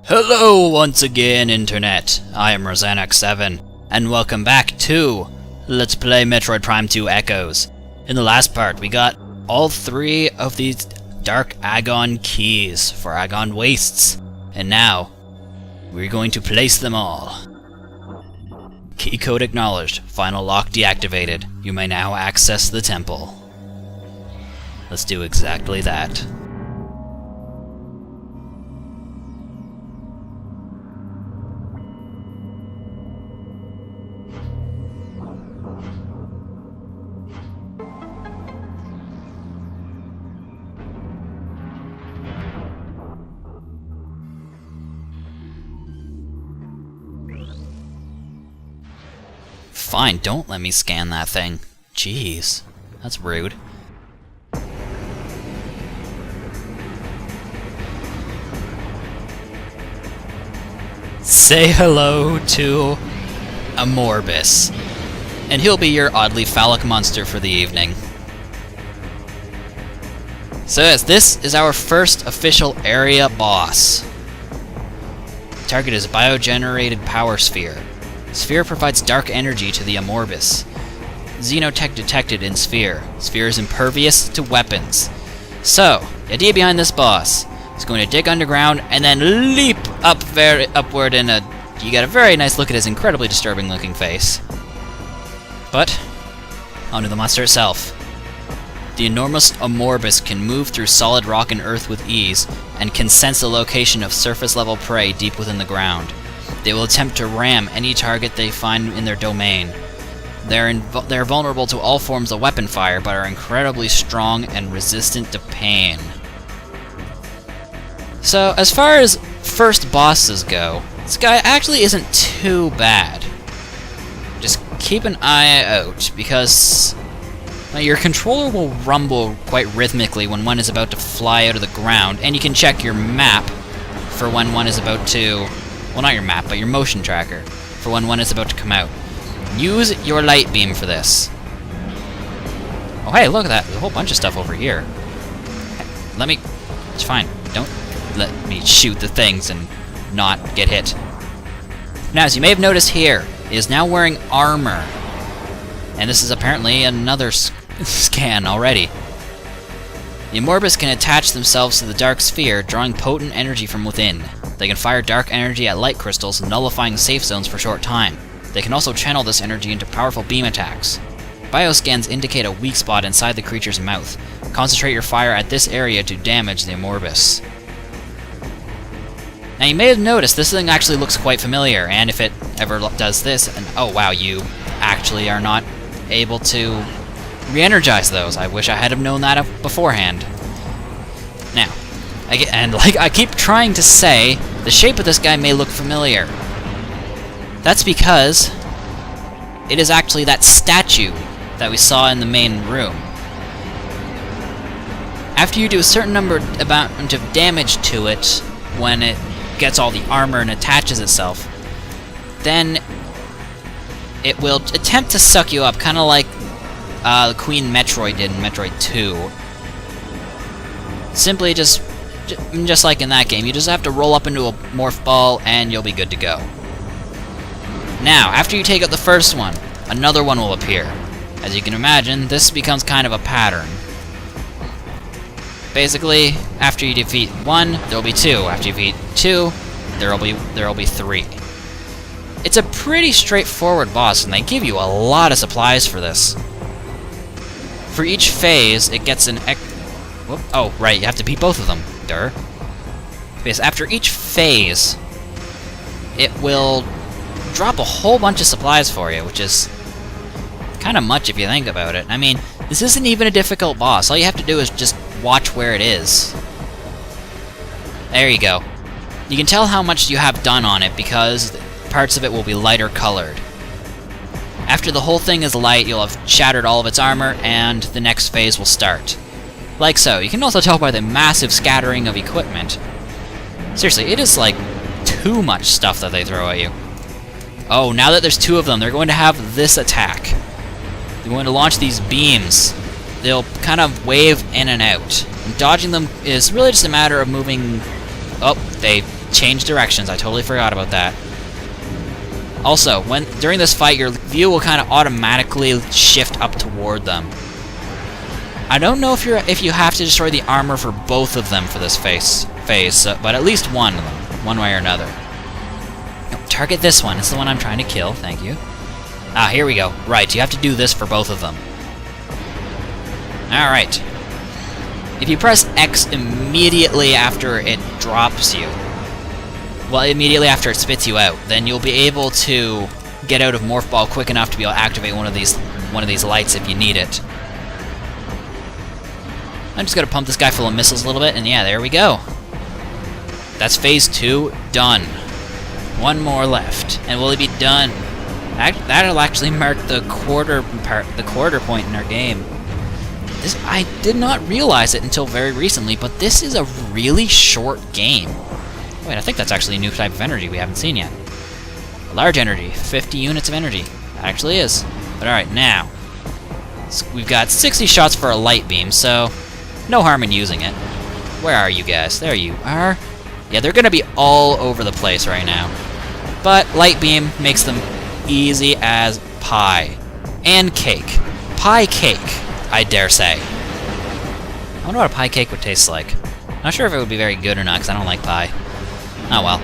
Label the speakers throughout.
Speaker 1: Hello once again, Internet. I am Rosannax7, and welcome back to Let's Play Metroid Prime 2 Echoes. In the last part, we got all three of these Dark Agon keys for Agon Wastes, and now we're going to place them all. Key code acknowledged. Final lock deactivated. You may now access the temple. Let's do exactly that. Fine, don't let me scan that thing. Jeez, that's rude. Say hello to Amorbis, and he'll be your oddly phallic monster for the evening. So yes, this is our first official area boss. Target is a biogenerated power sphere. Sphere provides dark energy to the Amorbis. Xenotech detected in Sphere. Sphere is impervious to weapons. So, the idea behind this boss is going to dig underground and then leap up upward in a... You get a very nice look at his incredibly disturbing looking face. But, onto the monster itself. The enormous Amorbis can move through solid rock and earth with ease, and can sense the location of surface-level prey deep within the ground. They will attempt to ram any target they find in their domain. They're vulnerable to all forms of weapon fire, but are incredibly strong and resistant to pain. So, as far as first bosses go, this guy actually isn't too bad. Just keep an eye out, because your controller will rumble quite rhythmically when one is about to fly out of the ground, and you can check your map for when one is about to... Well, not your map, but your motion tracker, for when one is about to come out. Use your light beam for this. Oh hey, look at that, there's a whole bunch of stuff over here. Let me... It's fine, don't let me shoot the things and not get hit. Now, as you may have noticed here, he is now wearing armor. And this is apparently another scan already. The Amorbis can attach themselves to the dark sphere, drawing potent energy from within. They can fire dark energy at light crystals, nullifying safe zones for a short time. They can also channel this energy into powerful beam attacks. Bioscans indicate a weak spot inside the creature's mouth. Concentrate your fire at this area to damage the Amorbis. Now you may have noticed this thing actually looks quite familiar, and if it ever does this, and oh wow, you actually are not able to re-energize those. I wish I had have known that beforehand. Now, I keep trying to say, the shape of this guy may look familiar. That's because it is actually that statue that we saw in the main room. After you do a certain amount of damage to it, when it gets all the armor and attaches itself, then it will attempt to suck you up, kind of like the Queen Metroid did in Metroid 2. Simply just like in that game, you just have to roll up into a morph ball and you'll be good to go. Now, after you take out the first one, another one will appear. As you can imagine, this becomes kind of a pattern. Basically, after you defeat one, there will be two. After you defeat two, there will be three. It's a pretty straightforward boss, and they give you a lot of supplies for this. For each phase, it gets an Whoop. Oh, right, you have to beat both of them. Durr. Because after each phase, it will drop a whole bunch of supplies for you, which is kind of much if you think about it. I mean, this isn't even a difficult boss. All you have to do is just watch where it is. There you go. You can tell how much you have done on it because parts of it will be lighter colored. After the whole thing is light, you'll have shattered all of its armor, and the next phase will start. Like so. You can also tell by the massive scattering of equipment. Seriously, it is like too much stuff that they throw at you. Oh, now that there's two of them, they're going to have this attack. They're going to launch these beams. They'll kind of wave in and out. And dodging them is really just a matter of moving... Oh, they change directions. I totally forgot about that. Also, during this fight, your view will kind of automatically shift up toward them. I don't know if you have to destroy the armor for both of them for this phase, but at least one of them, one way or another. No, target this one. It's the one I'm trying to kill. Thank you. Ah, here we go. Right, you have to do this for both of them. Alright. If you press X immediately after it drops you, well, immediately after it spits you out, then you'll be able to get out of Morph Ball quick enough to be able to activate one of these lights if you need it. I'm just gonna pump this guy full of missiles a little bit, and yeah, there we go. That's phase 2 done. One more left, and will it be done? That'll actually mark the quarter point in our game. I did not realize it until very recently, but this is a really short game. Wait, I think that's actually a new type of energy we haven't seen yet. Large energy, 50 units of energy. That actually is. But alright, now. We've got 60 shots for a light beam, so no harm in using it. Where are you guys? There you are. Yeah, they're gonna be all over the place right now. But light beam makes them easy as pie. And cake. Pie cake, I dare say. I wonder what a pie cake would taste like. Not sure if it would be very good or not, because I don't like pie. Oh well.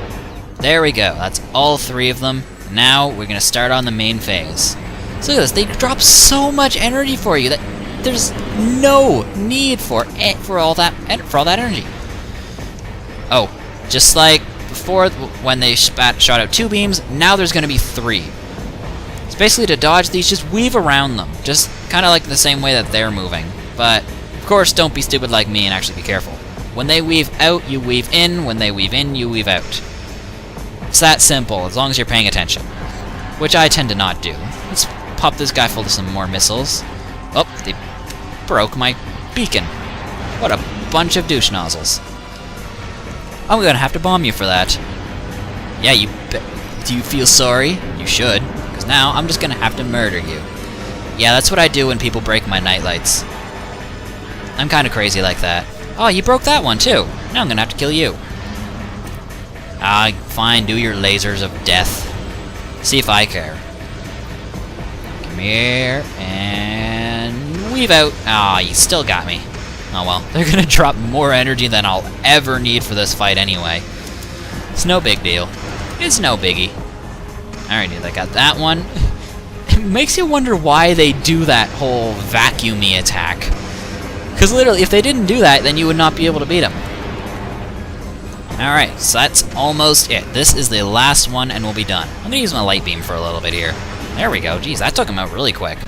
Speaker 1: There we go. That's all 3 of them. Now we're gonna start on the main phase. So look at this. They drop so much energy for you that there's no need for all that energy. Oh, just like before when they shot out 2 beams, now there's gonna be 3. It's basically to dodge these, just weave around them, just kind of like the same way that they're moving. But of course, don't be stupid like me and actually be careful. When they weave out, you weave in. When they weave in, you weave out. It's that simple, as long as you're paying attention. Which I tend to not do. Let's pop this guy full of some more missiles. Oh, they broke my beacon. What a bunch of douche nozzles. I'm gonna have to bomb you for that. Yeah, do you feel sorry? You should, because now I'm just gonna have to murder you. Yeah, that's what I do when people break my nightlights. I'm kinda crazy like that. Oh, you broke that one too. Now I'm gonna have to kill you. Ah, fine, do your lasers of death. See if I care. Come here, and weave out. Ah, you still got me. Oh well, they're gonna drop more energy than I'll ever need for this fight anyway. It's no big deal. It's no biggie. Alright, I got that one. It makes you wonder why they do that whole vacuum-y attack. Because literally, if they didn't do that, then you would not be able to beat them. Alright, so that's almost it. This is the last one, and we'll be done. I'm going to use my light beam for a little bit here. There we go. Jeez, that took them out really quick.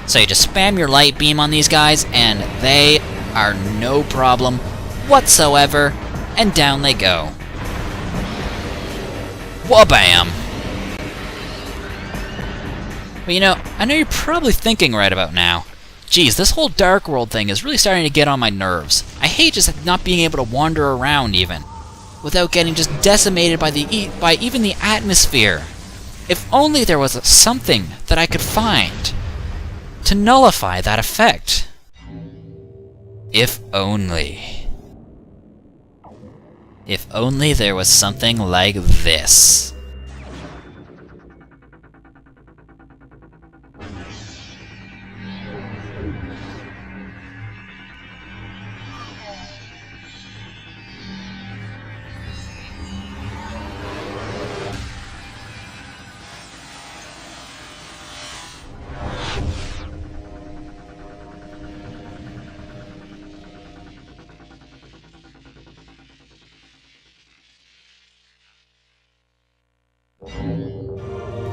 Speaker 1: So you just spam your light beam on these guys, and they are no problem whatsoever. And down they go. Wha-bam! But you know, I know you're probably thinking right about now, geez, this whole Dark World thing is really starting to get on my nerves. I hate just not being able to wander around even, without getting just decimated by even the atmosphere. If only there was something that I could find to nullify that effect. If only. If only there was something like this.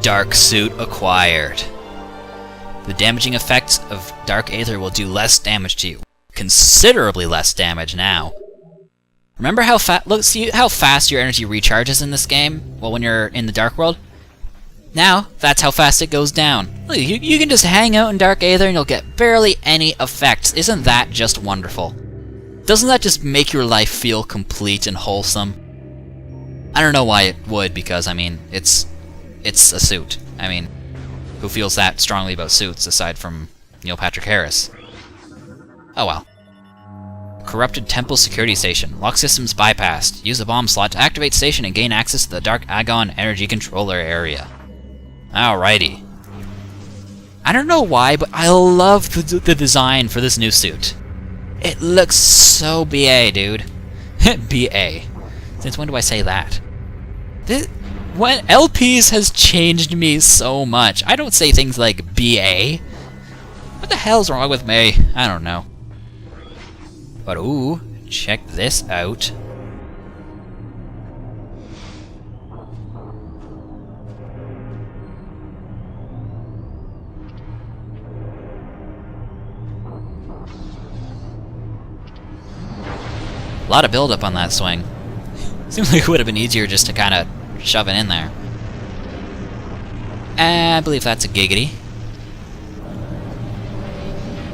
Speaker 1: Dark Suit acquired. The damaging effects of Dark Aether will do less damage to you. Considerably less damage now. Remember how see how fast your energy recharges in this game? Well, when you're in the Dark World? Now, that's how fast it goes down. Look, you can just hang out in Dark Aether and you'll get barely any effects. Isn't that just wonderful? Doesn't that just make your life feel complete and wholesome? I don't know why it would, because, I mean, it's a suit. I mean, who feels that strongly about suits aside from Neil Patrick Harris? Oh well. Corrupted Temple Security Station. Lock systems bypassed. Use the bomb slot to activate station and gain access to the Dark Agon Energy Controller area. Alrighty. I don't know why, but I love the design for this new suit. It looks so BA, dude. BA. Since when do I say that? When LPs has changed me so much. I don't say things like BA. What the hell's wrong with me? I don't know. But ooh, check this out. A lot of build-up on that swing. Seems like it would have been easier just to kind of shove it in there. I believe that's a giggity.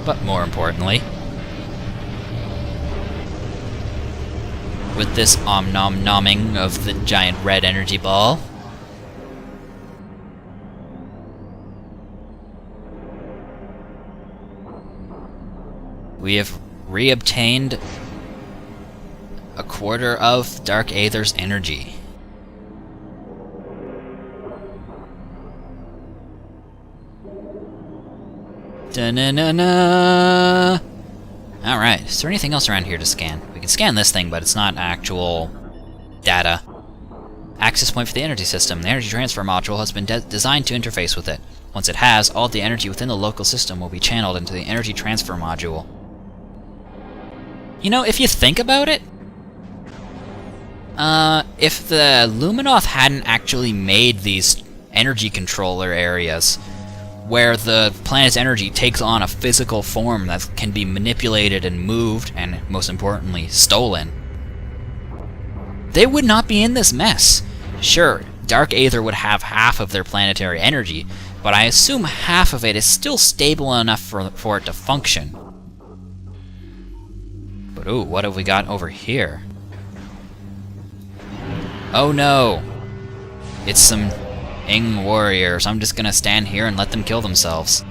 Speaker 1: But more importantly, with this om-nom-nomming of the giant red energy ball, we have reobtained a quarter of Dark Aether's energy. Da-na-na-na! Alright, is there anything else around here to scan? We can scan this thing, but it's not actual data. Access point for the energy system. The energy transfer module has been designed to interface with it. Once it has, all the energy within the local system will be channeled into the energy transfer module. You know, if you think about it, if the Luminoth hadn't actually made these energy controller areas, where the planet's energy takes on a physical form that can be manipulated and moved, and most importantly, stolen, they would not be in this mess. Sure, Dark Aether would have half of their planetary energy, but I assume half of it is still stable enough for it to function. But ooh, what have we got over here? Oh no! It's some Ing warriors. I'm just gonna stand here and let them kill themselves.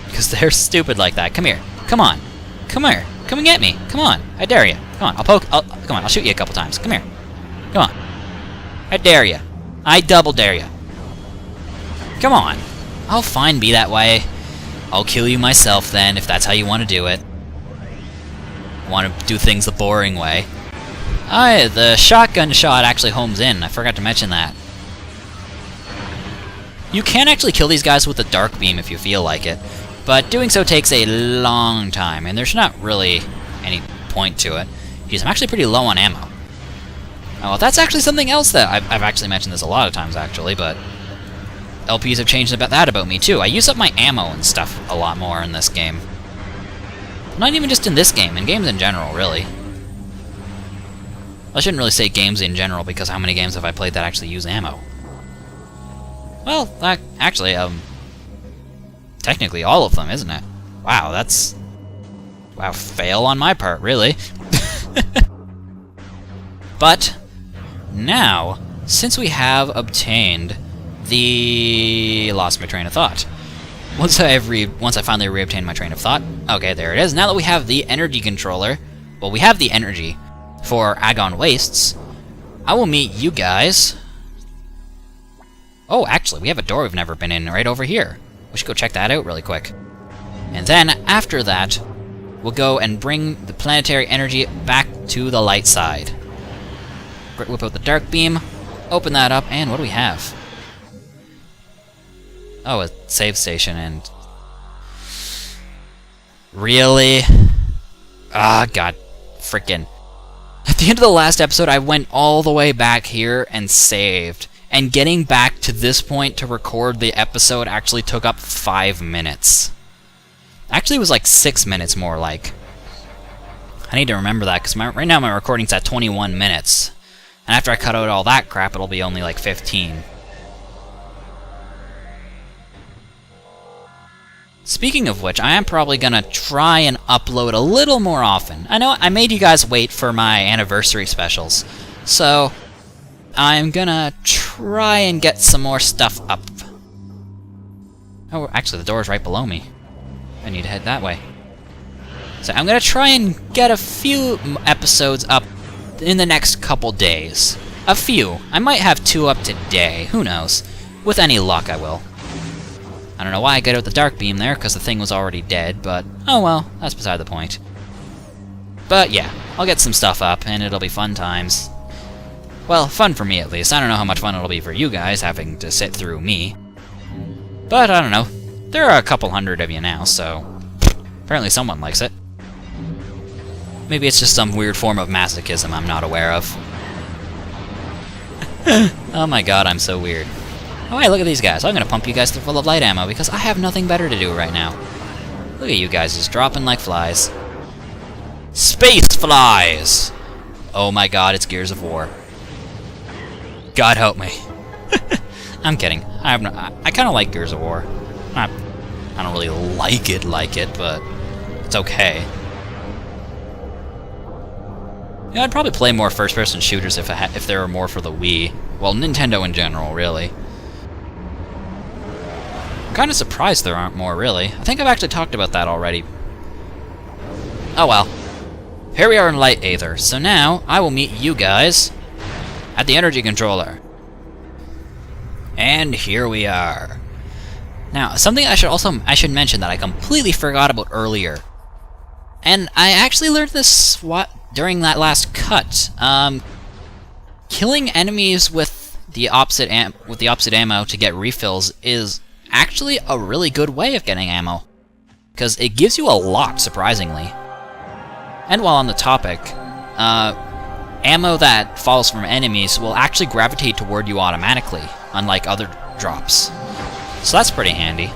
Speaker 1: Because they're stupid like that. Come here. Come on. Come here. Come and get me. Come on. I dare you. Come on. Come on. I'll shoot you a couple times. Come here. Come on. I dare you. I double dare you. Come on. Oh, fine. Be that way. I'll kill you myself then, if that's how you want to do it. Want to do things the boring way. Oh, the shotgun shot actually homes in. I forgot to mention that. You can actually kill these guys with the dark beam if you feel like it, but doing so takes a long time, and there's not really any point to it, because I'm actually pretty low on ammo. Oh, well, that's actually something else that I've actually mentioned this a lot of times, actually, but LPs have changed that about me, too. I use up my ammo and stuff a lot more in this game. Not even just in this game, in games in general, really. I shouldn't really say games in general, because how many games have I played that actually use ammo? Well, actually, technically all of them, isn't it? Wow, that's... Wow, fail on my part, really. But, now, since we have obtained the... Lost my train of thought. Once I finally reobtained my train of thought, okay, there it is. Now that we have the energy controller, well, we have the energy for Agon Wastes, I will meet you guys... Oh, actually, we have a door we've never been in right over here. We should go check that out really quick. And then, after that, we'll go and bring the planetary energy back to the light side. Whip out the dark beam, open that up, and what do we have? Oh, a save station, and... Really? Ah, god. Frickin'. At the end of the last episode, I went all the way back here and saved. And getting back to this point to record the episode actually took up 5 minutes. Actually, it was like 6 minutes more like. I need to remember that, because right now my recording's at 21 minutes. And after I cut out all that crap, it'll be only like 15. Speaking of which, I am probably gonna try and upload a little more often. I know I made you guys wait for my anniversary specials, so I'm gonna try and get some more stuff up. Oh, actually, the door's right below me. I need to head that way. So I'm gonna try and get a few episodes up in the next couple days. A few. I might have 2 up today. Who knows? With any luck, I will. I don't know why I got out the dark beam there, because the thing was already dead, but oh well, that's beside the point. But yeah, I'll get some stuff up, and it'll be fun times. Well, fun for me at least. I don't know how much fun it'll be for you guys, having to sit through me. But I don't know. There are a couple hundred of you now, so apparently someone likes it. Maybe it's just some weird form of masochism I'm not aware of. Oh my god, I'm so weird. Oh hey, look at these guys. I'm gonna pump you guys full of light ammo because I have nothing better to do right now. Look at you guys just dropping like flies. Space flies! Oh my god, it's Gears of War. God help me. I'm kidding. I kind of like Gears of War. I don't really like it, but it's okay. Yeah, I'd probably play more first-person shooters if there were more for the Wii. Well, Nintendo in general, really. I'm kind of surprised there aren't more, really. I think I've actually talked about that already. Oh well. Here we are in Light Aether, so now I will meet you guys at the energy controller. And here we are. Now, something I should mention that I completely forgot about earlier. And I actually learned this during that last cut. Killing enemies with the opposite ammo to get refills is actually a really good way of getting ammo, because it gives you a lot, surprisingly. And while on the topic, ammo that falls from enemies will actually gravitate toward you automatically, unlike other drops. So that's pretty handy.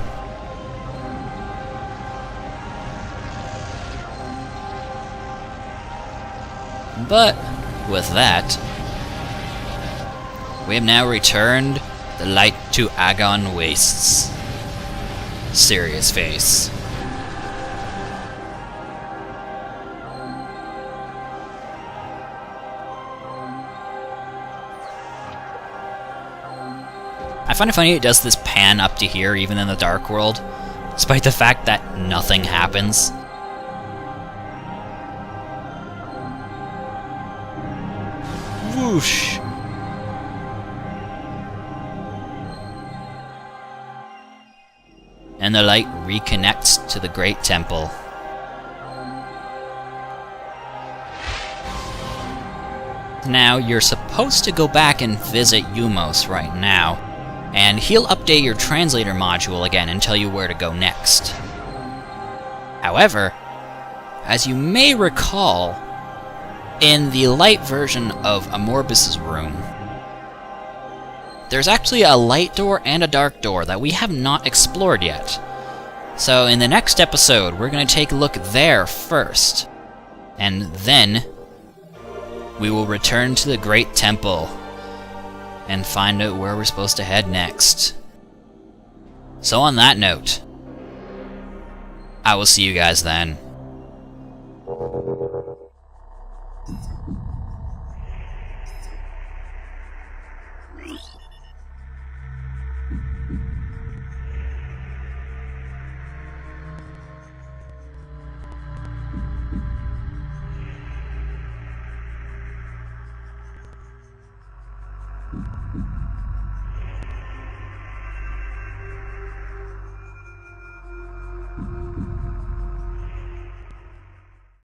Speaker 1: But with that, we have now returned the light to Agon Wastes. Serious face. I find it funny it does this pan up to here even in the Dark World, despite the fact that nothing happens. Whoosh! And the light reconnects to the Great Temple. Now, you're supposed to go back and visit u-mos right now, and he'll update your translator module again and tell you where to go next. However, as you may recall, in the light version of Amorbis' room, there's actually a light door and a dark door that we have not explored yet. So in the next episode, we're going to take a look there first, and then we will return to the Great Temple and find out where we're supposed to head next. So on that note, I will see you guys then.